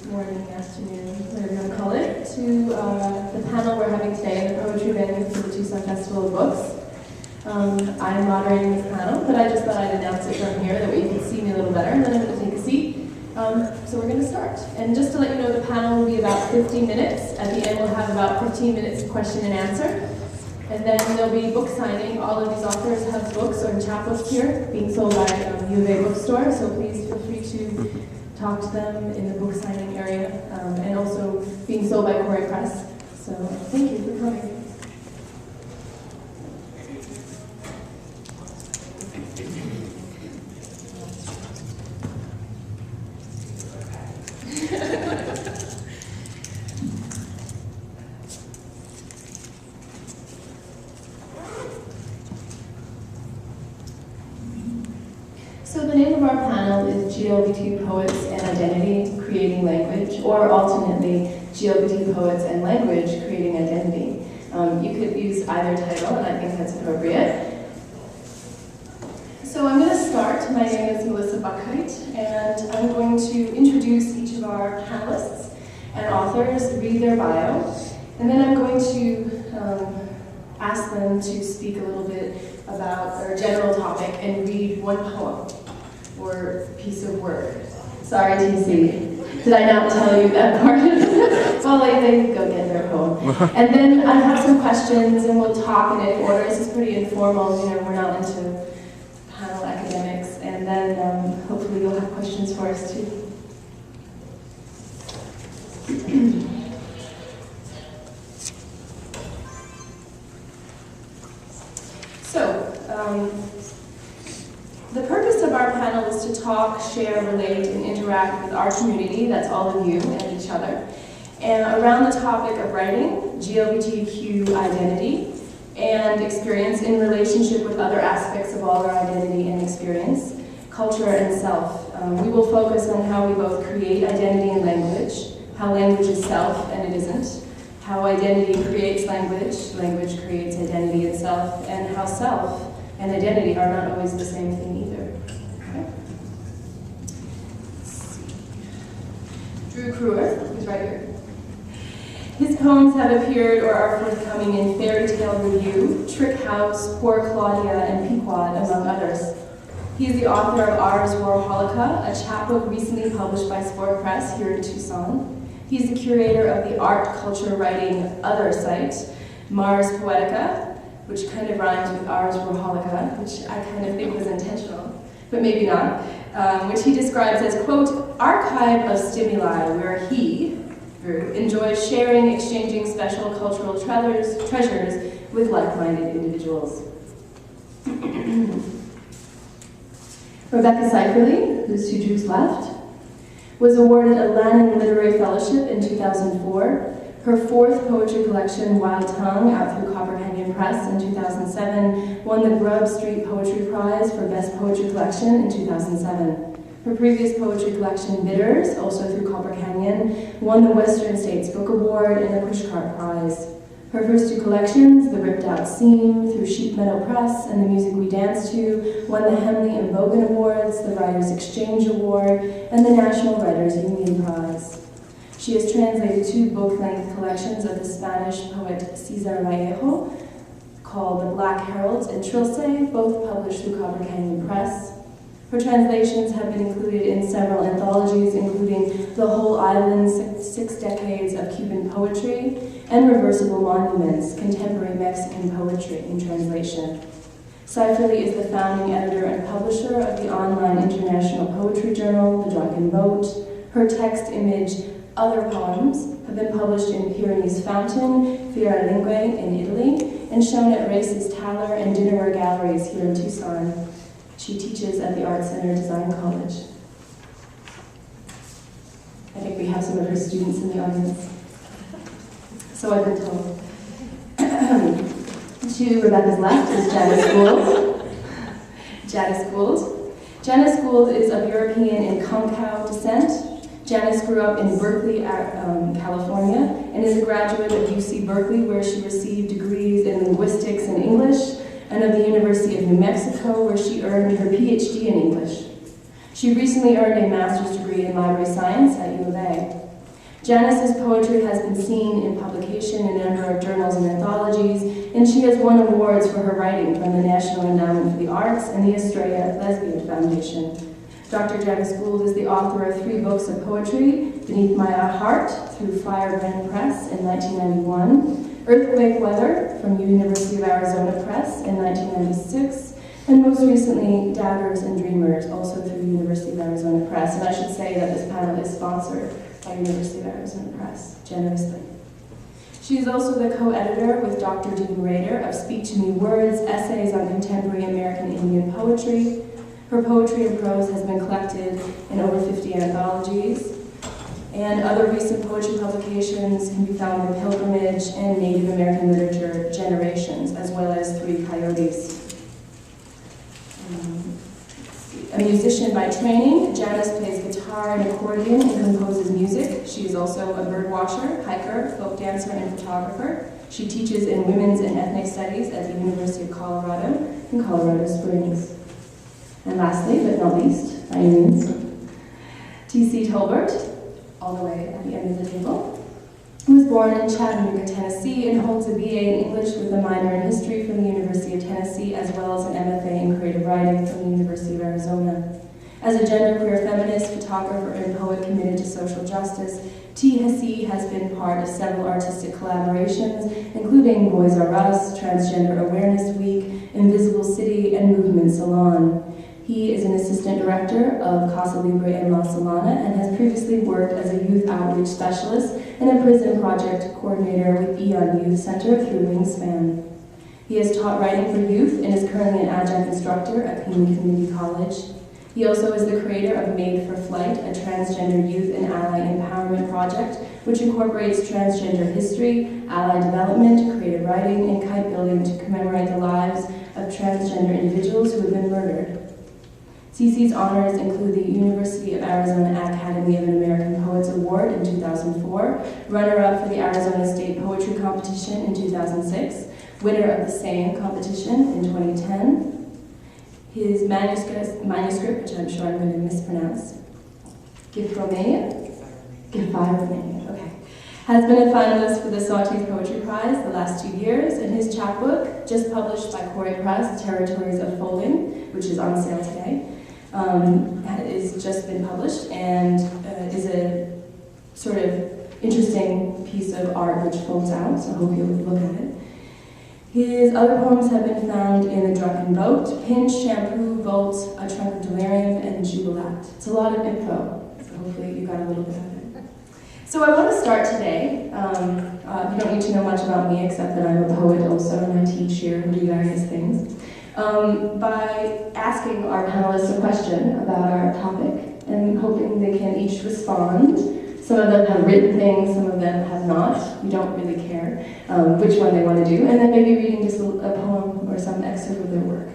morning, afternoon, whatever you want to call it, to the panel we're having today in the Poetry Venue for the Tucson Festival of Books. I'm moderating this panel, but I just thought I'd announce it from here, that way you can see me a little better, and then I'm going to take a seat. So we're going to start. And just to let you know, the panel will be about 15 minutes. At the end, we'll have about 15 minutes of question and answer. And then there'll be book signing. All of these authors have books or chapbooks here, being sold by U of A bookstore, so please feel free to talk to them in the book signing area, and also being sold by Corey Press. So thank you for coming. So the name of our panel is LGBTQ Poets and Identity, Creating Language, or alternately, LGBTQ Poets and Language, Creating Identity. You could use either title, and I think that's appropriate. So I'm going to start. My name is Melissa Buckheit, and I'm going to introduce each of our panelists and authors, read their bio, and then I'm going to ask them to speak a little bit about their general topic and read one poem or piece of work. Sorry, TC. Did I not tell you that part? Well, they go get their poem. And then I have some questions, and we'll talk in order. This is pretty informal. You know, we're not into panel academics. And then hopefully you'll have questions for us too. The purpose of our panel is to talk, share, relate, and interact with our community, that's all of you and each other, and around the topic of writing, LGBTQ identity, and experience in relationship with other aspects of all our identity and experience, culture and self. We will focus on how we both create identity and language, how language is self and it isn't, how identity creates language, language creates identity itself, and how self and identity are not always the same thing either. Okay. Let's see. Drew Kruer, who's right here. His poems have appeared or are forthcoming in Fairy Tale Review, Trick House, Poor Claudia, and Pequod, among others. He is the author of Ars Warholica, a chapbook recently published by Sport Press here in Tucson. He's the curator of the art, culture, writing, other site, Mars Poetica, which kind of rhymes with Ars Warholica, which I kind of think was intentional, but maybe not, which he describes as, quote, archive of stimuli where he, Drew, enjoys sharing, exchanging special cultural treasures with like-minded individuals. Rebecca Seiferle, who's to Drew's left, was awarded a Lannan Literary Fellowship in 2004. Her fourth poetry collection, Wild Tongue, out through Copper Canyon Press in 2007, won the Grub Street Poetry Prize for Best Poetry Collection in 2007. Her previous poetry collection, Bitters, also through Copper Canyon, won the Western States Book Award and the Pushcart Prize. Her first two collections, The Ripped Out Seam through Sheep Meadow Press and The Music We Dance To, won the Hemley and Bogan Awards, the Writers Exchange Award, and the National Writers Union Prize. She has translated two book-length collections of the Spanish poet Cesar Vallejo, called The Black Heralds and Trilce, both published through Copper Canyon Press. Her translations have been included in several anthologies, including The Whole Island, 6 Decades of Cuban Poetry, and Reversible Monuments, Contemporary Mexican Poetry in Translation. Seiferle is the founding editor and publisher of the online international poetry journal, The Drunken Boat. Her text image, Other Poems, have been published in Pyrenees Fountain, Fiera Lingue in Italy, and shown at Races Taller and Dinnerer Galleries here in Tucson. She teaches at the Art Center Design College. I think we have some of her students in the audience. So I've been told. To Rebecca's left is Janice Gould. Janice Gould is of European and Concow descent. Janice grew up in Berkeley, California, and is a graduate of UC Berkeley, where she received degrees in linguistics and English, and of the University of New Mexico, where she earned her PhD in English. She recently earned a master's degree in library science at U of A. Janice's poetry has been seen in publication in a number of journals and anthologies, and she has won awards for her writing from the National Endowment for the Arts and the Estrella Lesbian Foundation. Dr. Janice Gould is the author of 3 books of poetry, Beneath My Heart through Firebrand Press in 1991, Earthquake Weather from University of Arizona Press in 1996, and most recently, Doubters and Dreamers, also through University of Arizona Press. And I should say that this panel is sponsored by University of Arizona Press, generously. She is also the co-editor with Dr. Dean Rader of Speak to Me Words, Essays on Contemporary American Indian Poetry. Her poetry and prose has been collected in over 50 anthologies, and other recent poetry publications can be found in Pilgrimage and Native American Literature Generations, as well as 3 Coyotes. A musician by training, Janice plays guitar and accordion and composes music. She is also a bird watcher, hiker, folk dancer, and photographer. She teaches in women's and ethnic studies at the University of Colorado in Colorado Springs. And lastly, but not least, by any means, T.C. Tolbert, all the way at the end of the table, who was born in Chattanooga, Tennessee, and holds a BA in English with a minor in history from the University of Tennessee, as well as an MFA in creative writing from the University of Arizona. As a genderqueer feminist, photographer, and poet committed to social justice, T.C. has been part of several artistic collaborations, including Boys R Us, Transgender Awareness Week, Invisible City, and Movement Salon. He is an assistant director of Casa Libre in La Solana and has previously worked as a youth outreach specialist and a prison project coordinator with Eon Youth Center through Wingspan. He has taught writing for youth and is currently an adjunct instructor at Queenly Community College. He also is the creator of Made for Flight, a transgender youth and ally empowerment project, which incorporates transgender history, ally development, creative writing, and kite building to commemorate the lives of transgender individuals who have been murdered. CC's honors include the University of Arizona Academy of American Poets Award in 2004, runner-up for the Arizona State Poetry Competition in 2006, winner of the same competition in 2010. His manuscript, which I'm sure I'm going to mispronounce, Gifromania, okay, has been a finalist for the Sawtooth Poetry Prize the last 2 years, and his chapbook, just published by Corey Press, Territories of Folding, which is on sale today, is just been published and is a sort of interesting piece of art which folds out, so I hope you'll look at it. His other poems have been found in The Drunken Boat, Pinch, Shampoo, Volt, A Trunk of Delirium, and Jubilat. It's a lot of info, so hopefully you got a little bit of it. So I want to start today. You don't need to know much about me except that I'm a poet also, and I teach here and do various things. By asking our panelists a question about our topic and hoping they can each respond. Some of them have written things, some of them have not. We don't really care which one they want to do. And then maybe reading just a poem or some excerpt of their work.